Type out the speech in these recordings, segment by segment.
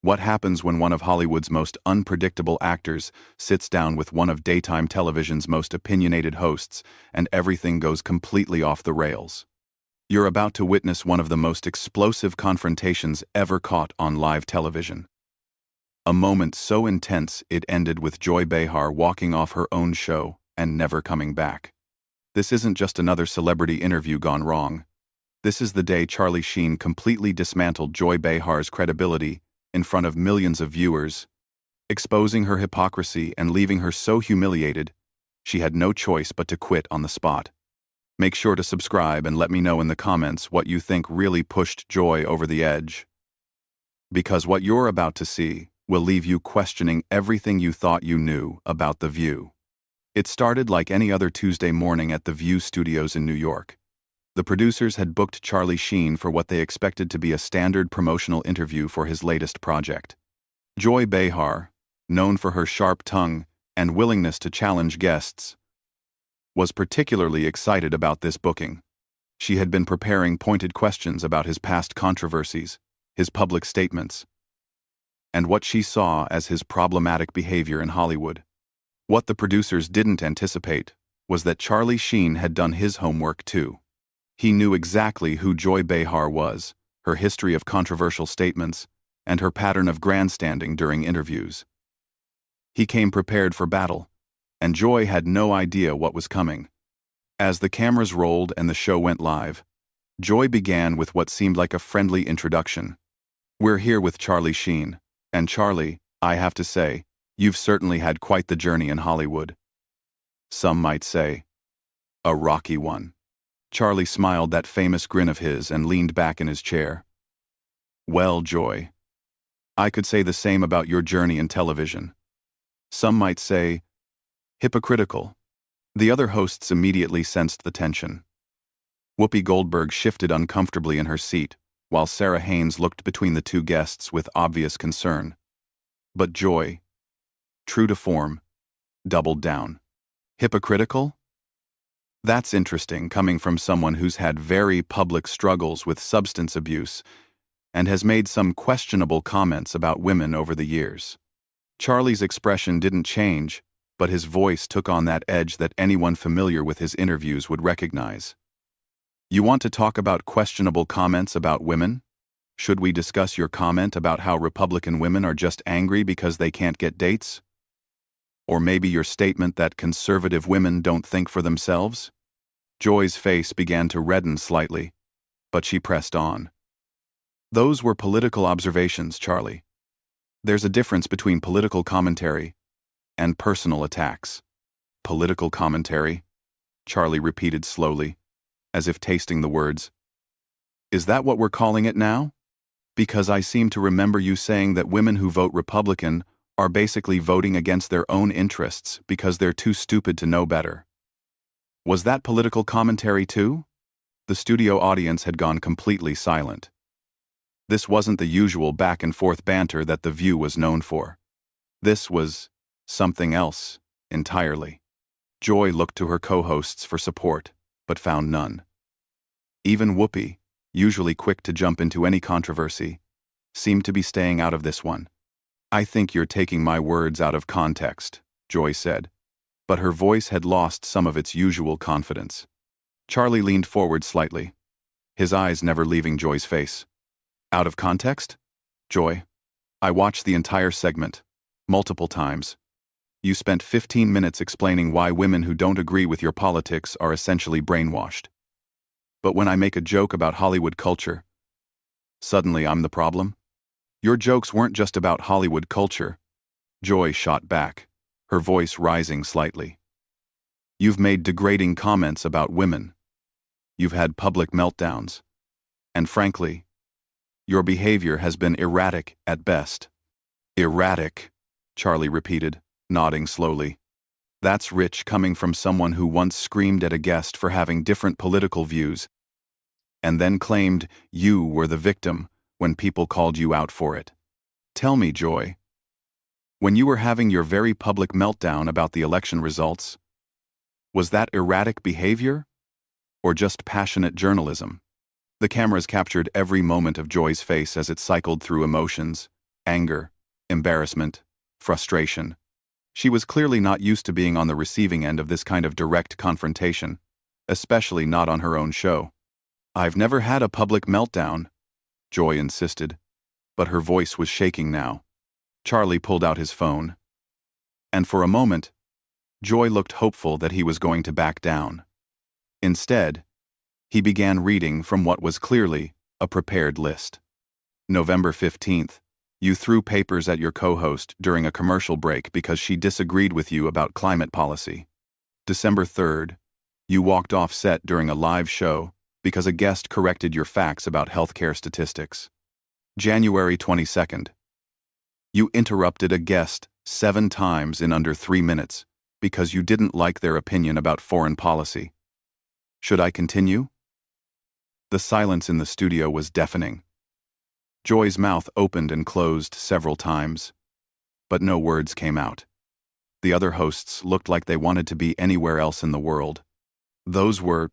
What happens when one of Hollywood's most unpredictable actors sits down with one of daytime television's most opinionated hosts and everything goes completely off the rails? You're about to witness one of the most explosive confrontations ever caught on live television. A moment so intense it ended with Joy Behar walking off her own show and never coming back. This isn't just another celebrity interview gone wrong. This is the day Sheen completely dismantled Joy Behar's credibility in front of millions of viewers, exposing her hypocrisy and leaving her so humiliated, she had no choice but to quit on the spot. Make sure to subscribe and let me know in the comments what you think really pushed Joy over the edge. Because what you're about to see will leave you questioning everything you thought you knew about The View. It started like any other Tuesday morning at The View studios in New York. The producers had booked Sheen for what they expected to be a standard promotional interview for his latest project. Joy Behar, known for her sharp tongue and willingness to challenge guests, was particularly excited about this booking. She had been preparing pointed questions about his past controversies, his public statements, and what she saw as his problematic behavior in Hollywood. What the producers didn't anticipate was that Sheen had done his homework too. He knew exactly who Joy Behar was, her history of controversial statements, and her pattern of grandstanding during interviews. He came prepared for battle, and Joy had no idea what was coming. As the cameras rolled and the show went live, Joy began with what seemed like a friendly introduction. "We're here with Sheen, and Charlie, I have to say, you've certainly had quite the journey in Hollywood. Some might say, a rocky one." Charlie smiled that famous grin of his and leaned back in his chair. "Well, Joy, I could say the same about your journey in television. Some might say, hypocritical." The other hosts immediately sensed the tension. Whoopi Goldberg shifted uncomfortably in her seat, while Sarah Haynes looked between the two guests with obvious concern. But Joy, true to form, doubled down. Hypocritical? That's interesting, coming from someone who's had very public struggles with substance abuse and has made some questionable comments about women over the years. Charlie's expression didn't change, but his voice took on that edge that anyone familiar with his interviews would recognize. "You want to talk about questionable comments about women? Should we discuss your comment about how Republican women are just angry because they can't get dates? Or maybe your statement that conservative women don't think for themselves?" Joy's face began to redden slightly, but she pressed on. "Those were political observations, Charlie. There's a difference between political commentary and personal attacks." "Political commentary?" Charlie repeated slowly, as if tasting the words. "Is that what we're calling it now? Because I seem to remember you saying that women who vote Republican are basically voting against their own interests because they're too stupid to know better. Was that political commentary too?" The studio audience had gone completely silent. This wasn't the usual back-and-forth banter that The View was known for. This was something else entirely. Joy looked to her co-hosts for support, but found none. Even Whoopi, usually quick to jump into any controversy, seemed to be staying out of this one. "I think you're taking my words out of context," Joy said, but her voice had lost some of its usual confidence. Charlie leaned forward slightly, his eyes never leaving Joy's face. "Out of context? Joy, I watched the entire segment, multiple times. You spent 15 minutes explaining why women who don't agree with your politics are essentially brainwashed. But when I make a joke about Hollywood culture, suddenly I'm the problem? Your jokes weren't just about Hollywood culture." Joy shot back, her voice rising slightly. "You've made degrading comments about women. You've had public meltdowns. And frankly, your behavior has been erratic at best." "Erratic," Charlie repeated, nodding slowly. "That's rich coming from someone who once screamed at a guest for having different political views and then claimed you were the victim when people called you out for it. Tell me, Joy, when you were having your very public meltdown about the election results, was that erratic behavior or just passionate journalism?" The cameras captured every moment of Joy's face as it cycled through emotions, anger, embarrassment, frustration. She was clearly not used to being on the receiving end of this kind of direct confrontation, especially not on her own show. "I've never had a public meltdown," Joy insisted, but her voice was shaking now. Charlie pulled out his phone. And for a moment, Joy looked hopeful that he was going to back down. Instead, he began reading from what was clearly a prepared list. November 15th, you threw papers at your co-host during a commercial break because she disagreed with you about climate policy. December 3rd, you walked off set during a live show because a guest corrected your facts about healthcare statistics. January 22nd, you interrupted a guest 7 times in under 3 minutes because you didn't like their opinion about foreign policy. Should I continue? The silence in the studio was deafening. Joy's mouth opened and closed several times, but no words came out. The other hosts looked like they wanted to be anywhere else in the world. Those were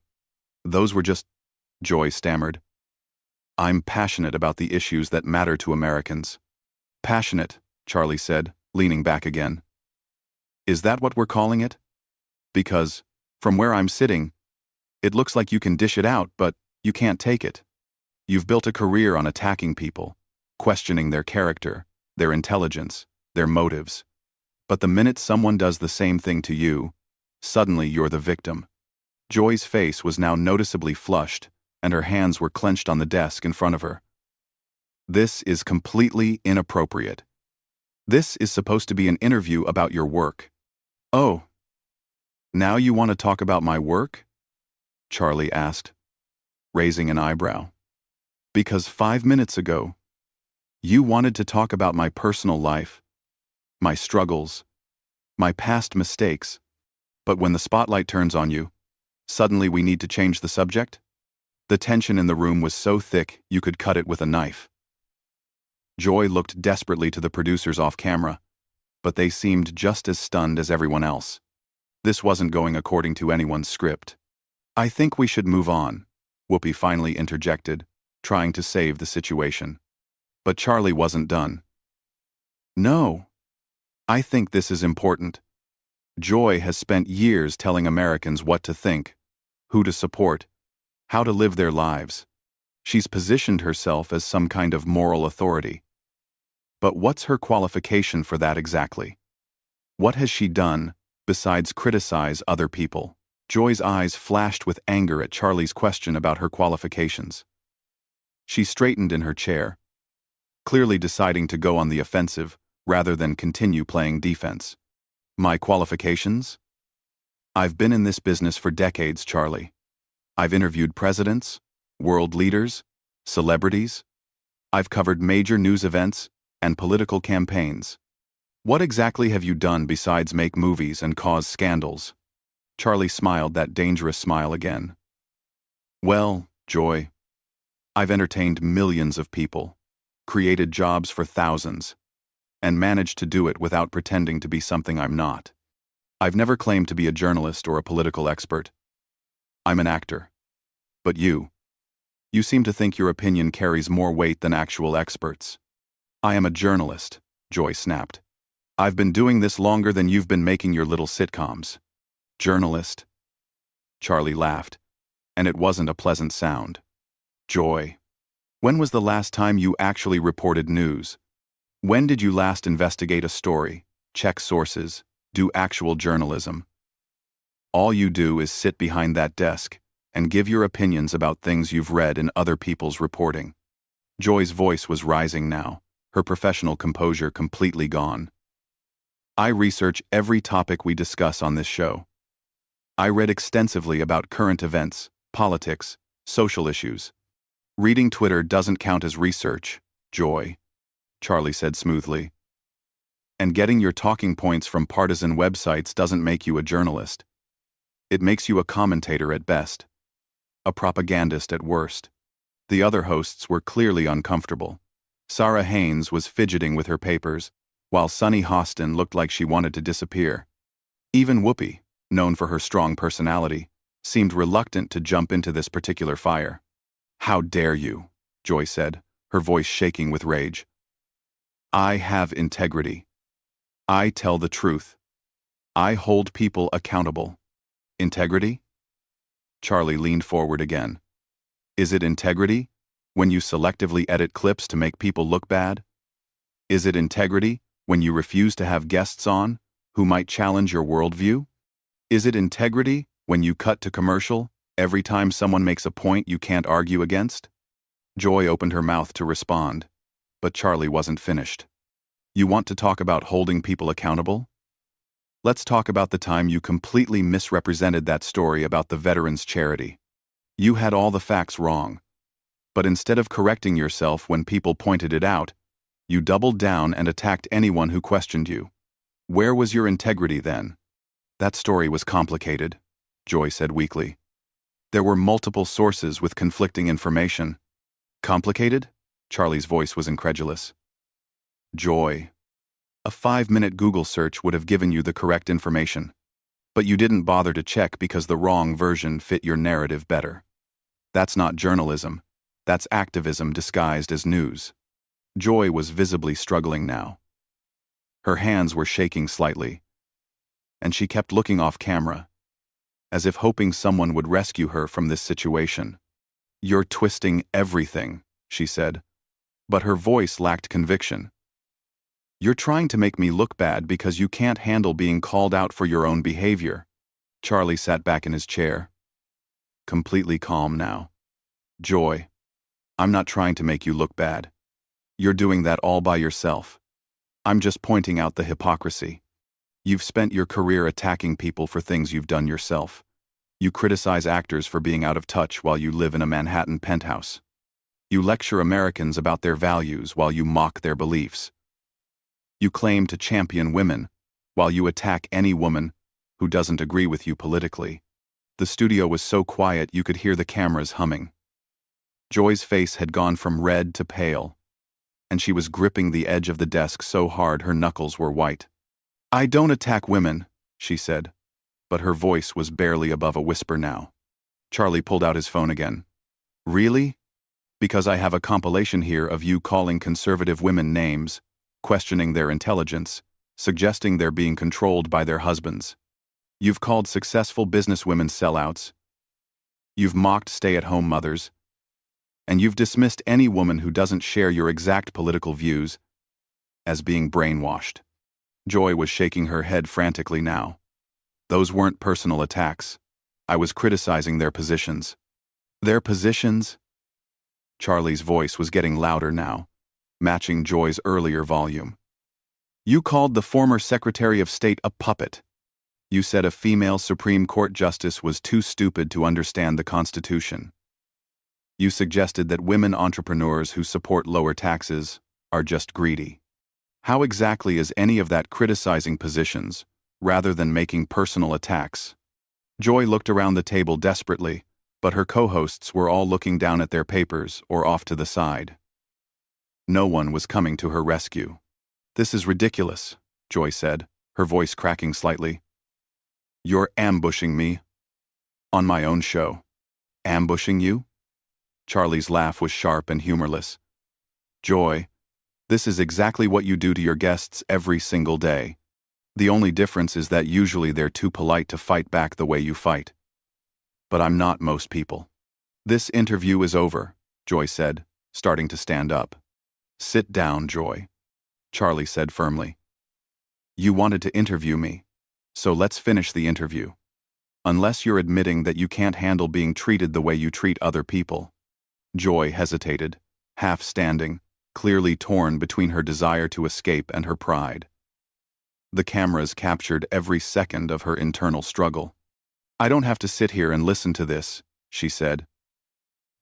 just, Joy stammered. "I'm passionate about the issues that matter to Americans." "Passionate," Charlie said, leaning back again. "Is that what we're calling it? Because, from where I'm sitting, it looks like you can dish it out, but you can't take it. You've built a career on attacking people, questioning their character, their intelligence, their motives. But the minute someone does the same thing to you, suddenly you're the victim." Joy's face was now noticeably flushed, and her hands were clenched on the desk in front of her. "This is completely inappropriate. This is supposed to be an interview about your work." "Oh, now you want to talk about my work?" Charlie asked, raising an eyebrow. "Because 5 minutes ago, you wanted to talk about my personal life, my struggles, my past mistakes, but when the spotlight turns on you, suddenly we need to change the subject?" The tension in the room was so thick you could cut it with a knife. Joy looked desperately to the producers off camera, but they seemed just as stunned as everyone else. This wasn't going according to anyone's script. "I think we should move on," Whoopi finally interjected, trying to save the situation. But Charlie wasn't done. "No, I think this is important. Joy has spent years telling Americans what to think, who to support, how to live their lives. She's positioned herself as some kind of moral authority. But what's her qualification for that exactly? What has she done besides criticize other people?" Joy's eyes flashed with anger at Charlie's question about her qualifications. She straightened in her chair, clearly deciding to go on the offensive rather than continue playing defense. "My qualifications? I've been in this business for decades, Charlie. I've interviewed presidents, world leaders, celebrities. I've covered major news events and political campaigns. What exactly have you done besides make movies and cause scandals?" Charlie smiled that dangerous smile again. "Well, Joy, I've entertained millions of people, created jobs for thousands, and managed to do it without pretending to be something I'm not. I've never claimed to be a journalist or a political expert. I'm an actor. But you seem to think your opinion carries more weight than actual experts." "I am a journalist," Joy snapped. "I've been doing this longer than you've been making your little sitcoms." "Journalist?" Charlie laughed, and it wasn't a pleasant sound. "Joy, when was the last time you actually reported news? When did you last investigate a story, check sources, do actual journalism? All you do is sit behind that desk and give your opinions about things you've read in other people's reporting." Joy's voice was rising now, her professional composure completely gone. "I research every topic we discuss on this show. I read extensively about current events, politics, social issues. Reading Twitter doesn't count as research, Joy," Charlie said smoothly. "And getting your talking points from partisan websites doesn't make you a journalist. It makes you a commentator at best, a propagandist at worst." The other hosts were clearly uncomfortable. Sarah Haynes was fidgeting with her papers, while Sunny Hostin looked like she wanted to disappear. Even Whoopi, known for her strong personality, seemed reluctant to jump into this particular fire. "How dare you?" Joy said, her voice shaking with rage. I have integrity. I tell the truth. I hold people accountable. Integrity? Charlie leaned forward again. Is it integrity when you selectively edit clips to make people look bad? Is it integrity when you refuse to have guests on who might challenge your worldview? Is it integrity when you cut to commercial every time someone makes a point you can't argue against? Joy opened her mouth to respond, but Charlie wasn't finished. You want to talk about holding people accountable? Let's talk about the time you completely misrepresented that story about the veterans' charity. You had all the facts wrong, but instead of correcting yourself when people pointed it out, you doubled down and attacked anyone who questioned you. Where was your integrity then? That story was complicated, Joy said weakly. There were multiple sources with conflicting information. Complicated? Charlie's voice was incredulous. Joy. A 5-minute Google search would have given you the correct information, but you didn't bother to check because the wrong version fit your narrative better. That's not journalism. That's activism disguised as news. Joy was visibly struggling now. Her hands were shaking slightly, and she kept looking off camera, as if hoping someone would rescue her from this situation. You're twisting everything, she said, but her voice lacked conviction. You're trying to make me look bad because you can't handle being called out for your own behavior. Charlie sat back in his chair, completely calm now. Joy, I'm not trying to make you look bad. You're doing that all by yourself. I'm just pointing out the hypocrisy. You've spent your career attacking people for things you've done yourself. You criticize actors for being out of touch while you live in a Manhattan penthouse. You lecture Americans about their values while you mock their beliefs. You claim to champion women while you attack any woman who doesn't agree with you politically. The studio was so quiet you could hear the cameras humming. Joy's face had gone from red to pale, and she was gripping the edge of the desk so hard her knuckles were white. I don't attack women, she said, but her voice was barely above a whisper now. Charlie pulled out his phone again. Really? Because I have a compilation here of you calling conservative women names, questioning their intelligence, suggesting they're being controlled by their husbands. You've called successful businesswomen sellouts. You've mocked stay-at-home mothers. And you've dismissed any woman who doesn't share your exact political views as being brainwashed. Joy was shaking her head frantically now. Those weren't personal attacks. I was criticizing their positions. Their positions? Charlie's voice was getting louder now, matching Joy's earlier volume. You called the former Secretary of State a puppet. You said a female Supreme Court justice was too stupid to understand the Constitution. You suggested that women entrepreneurs who support lower taxes are just greedy. How exactly is any of that criticizing positions, rather than making personal attacks? Joy looked around the table desperately, but her co-hosts were all looking down at their papers or off to the side. No one was coming to her rescue. This is ridiculous, Joy said, her voice cracking slightly. You're ambushing me. On my own show. Ambushing you? Charlie's laugh was sharp and humorless. Joy, this is exactly what you do to your guests every single day. The only difference is that usually they're too polite to fight back the way you fight. But I'm not most people. This interview is over, Joy said, starting to stand up. Sit down, Joy, Charlie said firmly. You wanted to interview me, so let's finish the interview. Unless you're admitting that you can't handle being treated the way you treat other people. Joy hesitated, half standing, clearly torn between her desire to escape and her pride. The cameras captured every second of her internal struggle. I don't have to sit here and listen to this, she said.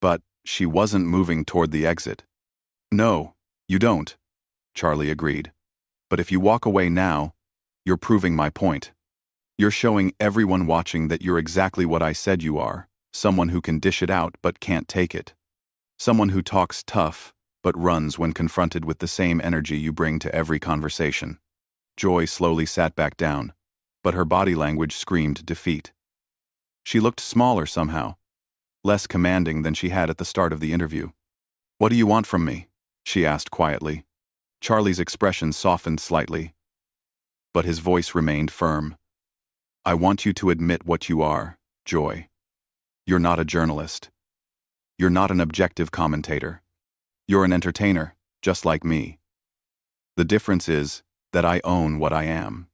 But she wasn't moving toward the exit. No, you don't, Charlie agreed. But if you walk away now, you're proving my point. You're showing everyone watching that you're exactly what I said you are, someone who can dish it out but can't take it. Someone who talks tough but runs when confronted with the same energy you bring to every conversation. Joy slowly sat back down, but her body language screamed defeat. She looked smaller somehow, less commanding than she had at the start of the interview. What do you want from me? She asked quietly. Charlie's expression softened slightly, but his voice remained firm. I want you to admit what you are, Joy. You're not a journalist. You're not an objective commentator. You're an entertainer, just like me. The difference is that I own what I am.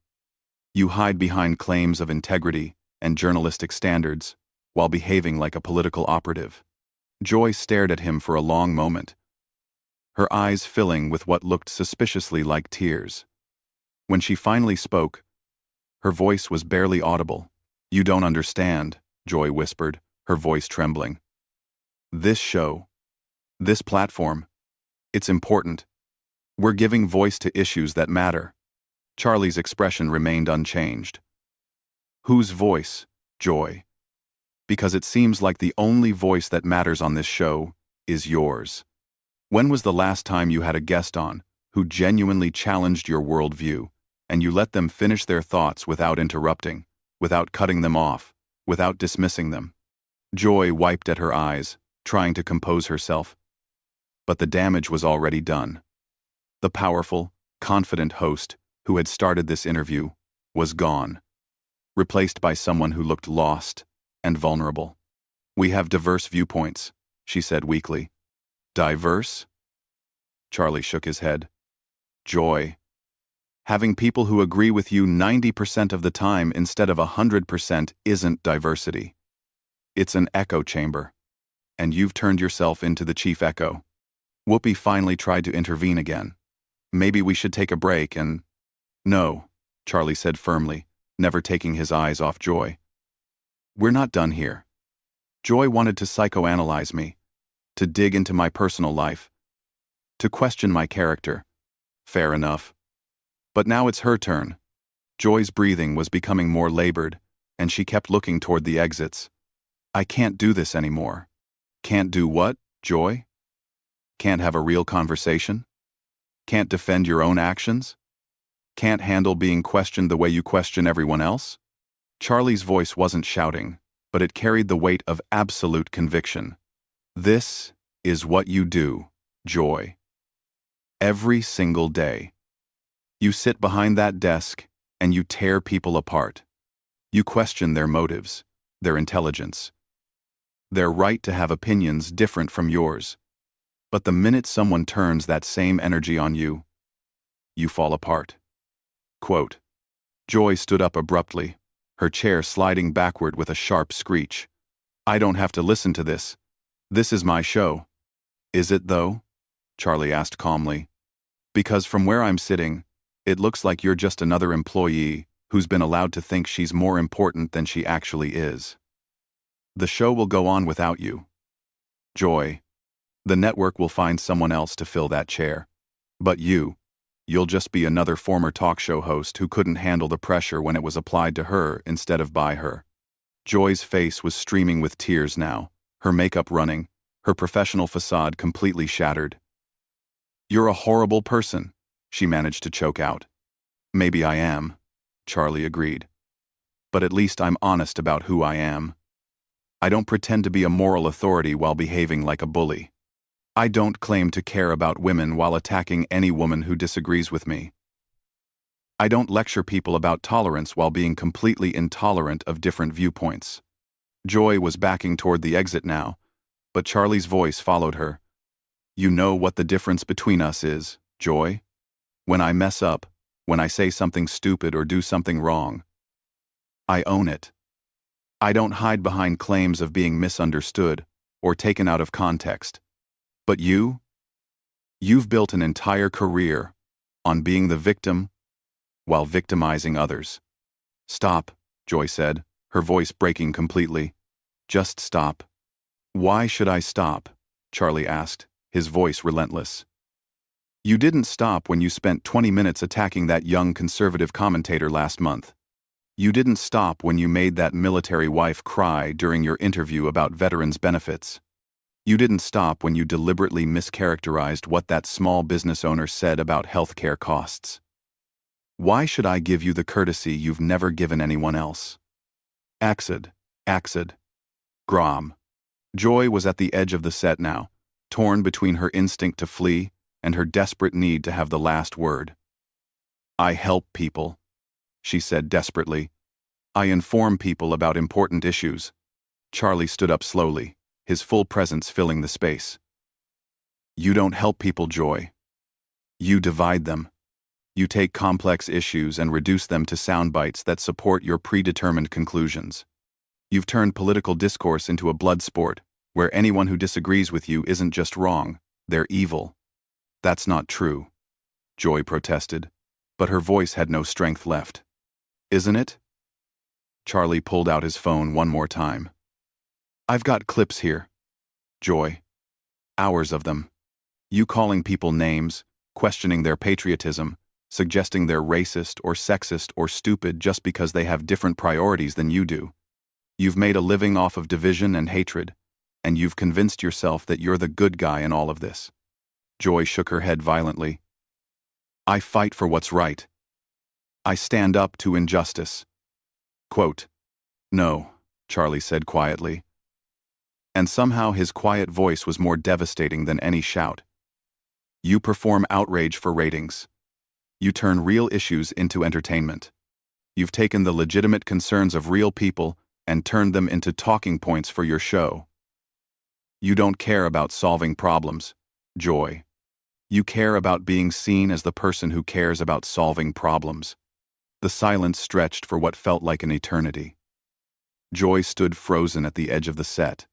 You hide behind claims of integrity and journalistic standards while behaving like a political operative. Joy stared at him for a long moment, her eyes filling with what looked suspiciously like tears. When she finally spoke, her voice was barely audible. You don't understand, Joy whispered, her voice trembling. This show, this platform, it's important. We're giving voice to issues that matter. Charlie's expression remained unchanged. Whose voice, Joy? Because it seems like the only voice that matters on this show is yours. When was the last time you had a guest on who genuinely challenged your worldview, and you let them finish their thoughts without interrupting, without cutting them off, without dismissing them? Joy wiped at her eyes, trying to compose herself. But the damage was already done. The powerful, confident host who had started this interview was gone, replaced by someone who looked lost and vulnerable. We have diverse viewpoints, she said weakly. Diverse? Charlie shook his head. Joy. Having people who agree with you 90% of the time instead of 100% isn't diversity. It's an echo chamber. And you've turned yourself into the chief echo. Whoopi finally tried to intervene again. Maybe we should take a break and... No, Charlie said firmly, never taking his eyes off Joy. We're not done here. Joy wanted to psychoanalyze me, to dig into my personal life, to question my character. Fair enough. But now it's her turn. Joy's breathing was becoming more labored, and she kept looking toward the exits. I can't do this anymore. Can't do what, Joy? Can't have a real conversation? Can't defend your own actions? Can't handle being questioned the way you question everyone else? Charlie's voice wasn't shouting, but it carried the weight of absolute conviction. This is what you do, Joy. Every single day. You sit behind that desk and you tear people apart. You question their motives, their intelligence, their right to have opinions different from yours. But the minute someone turns that same energy on you, you fall apart. Quote. Joy stood up abruptly, her chair sliding backward with a sharp screech. I don't have to listen to this. This is my show. Is it, though? Charlie asked calmly. Because from where I'm sitting, it looks like you're just another employee who's been allowed to think she's more important than she actually is. The show will go on without you. Joy. The network will find someone else to fill that chair. But you'll just be another former talk show host who couldn't handle the pressure when it was applied to her instead of by her. Joy's face was streaming with tears now, her makeup running, her professional facade completely shattered. You're a horrible person, she managed to choke out. Maybe I am, Charlie agreed. But at least I'm honest about who I am. I don't pretend to be a moral authority while behaving like a bully. I don't claim to care about women while attacking any woman who disagrees with me. I don't lecture people about tolerance while being completely intolerant of different viewpoints. Joy was backing toward the exit now, but Charlie's voice followed her. You know what the difference between us is, Joy? When I mess up, when I say something stupid or do something wrong, I own it. I don't hide behind claims of being misunderstood or taken out of context. But you've built an entire career on being the victim while victimizing others. Stop, Joy said, her voice breaking completely. Just stop. Why should I stop? Charlie asked, his voice relentless. You didn't stop when you spent 20 minutes attacking that young conservative commentator last month. You didn't stop when you made that military wife cry during your interview about veterans' benefits. You didn't stop when you deliberately mischaracterized what that small business owner said about healthcare costs. Why should I give you the courtesy you've never given anyone else? Axid. Grom. Joy was at the edge of the set now, torn between her instinct to flee and her desperate need to have the last word. "I help people," she said desperately. "I inform people about important issues." Charlie stood up slowly, his full presence filling the space. "You don't help people, Joy. You divide them. You take complex issues and reduce them to sound bites that support your predetermined conclusions. You've turned political discourse into a blood sport, where anyone who disagrees with you isn't just wrong, they're evil." "That's not true," Joy protested, but her voice had no strength left. "Isn't it?" Charlie pulled out his phone one more time. "I've got clips here, Joy. Hours of them. You calling people names, questioning their patriotism, suggesting they're racist or sexist or stupid just because they have different priorities than you do. You've made a living off of division and hatred, and you've convinced yourself that you're the good guy in all of this." Joy shook her head violently. "I fight for what's right. I stand up to injustice." Quote, "No," Charlie said quietly. And somehow his quiet voice was more devastating than any shout. "You perform outrage for ratings. You turn real issues into entertainment. You've taken the legitimate concerns of real people and turned them into talking points for your show. You don't care about solving problems, Joy. You care about being seen as the person who cares about solving problems." The silence stretched for what felt like an eternity. Joy stood frozen at the edge of the set,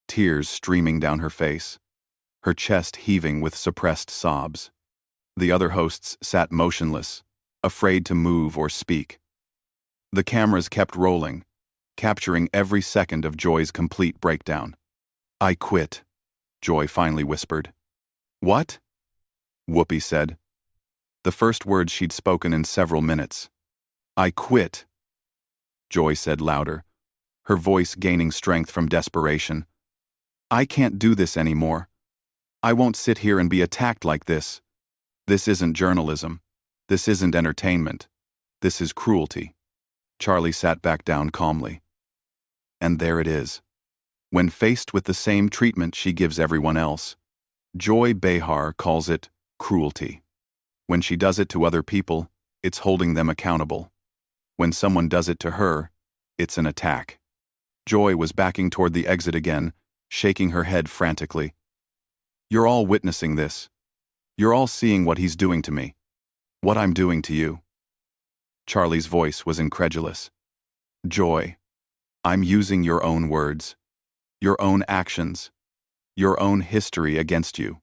tears streaming down her face, her chest heaving with suppressed sobs. The other hosts sat motionless, afraid to move or speak. The cameras kept rolling, capturing every second of Joy's complete breakdown. "I quit," Joy finally whispered. "What?" Whoopi said. The first words she'd spoken in several minutes. "I quit," Joy said louder, her voice gaining strength from desperation. "I can't do this anymore. I won't sit here and be attacked like this. This isn't journalism. This isn't entertainment. This is cruelty." Charlie sat back down calmly. And there it is. When faced with the same treatment she gives everyone else, Joy Behar calls it cruelty. When she does it to other people, it's holding them accountable. When someone does it to her, it's an attack. Joy was backing toward the exit again, shaking her head frantically. "You're all witnessing this. You're all seeing what he's doing to me. What I'm doing to you." Charlie's voice was incredulous. "Joy, I'm using your own words, your own actions, your own history against you.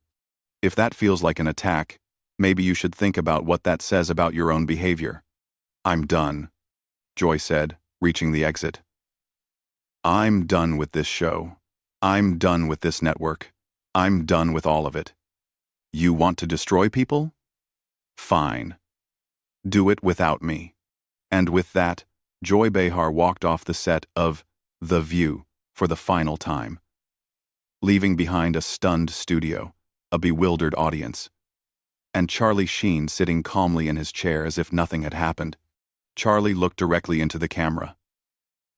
If that feels like an attack, maybe you should think about what that says about your own behavior." "I'm done," Joy said, reaching the exit. "I'm done with this show. I'm done with this network. I'm done with all of it. You want to destroy people? Fine. Do it without me." And with that, Joy Behar walked off the set of The View for the final time, leaving behind a stunned studio, a bewildered audience, and Charlie Sheen sitting calmly in his chair as if nothing had happened. Charlie looked directly into the camera.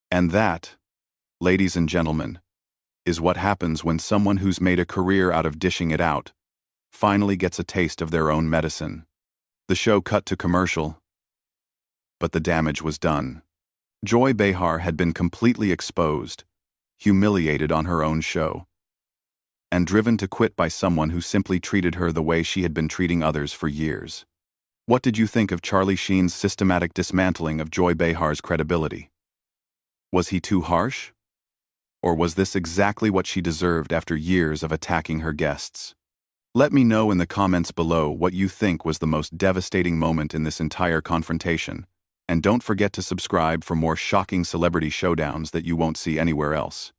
And that, ladies and gentlemen, is what happens when someone who's made a career out of dishing it out finally gets a taste of their own medicine. The show cut to commercial, but the damage was done. Joy Behar had been completely exposed, humiliated on her own show, and driven to quit by someone who simply treated her the way she had been treating others for years. What did you think of Charlie Sheen's systematic dismantling of Joy Behar's credibility? Was he too harsh? Or was this exactly what she deserved after years of attacking her guests? Let me know in the comments below what you think was the most devastating moment in this entire confrontation, and don't forget to subscribe for more shocking celebrity showdowns that you won't see anywhere else.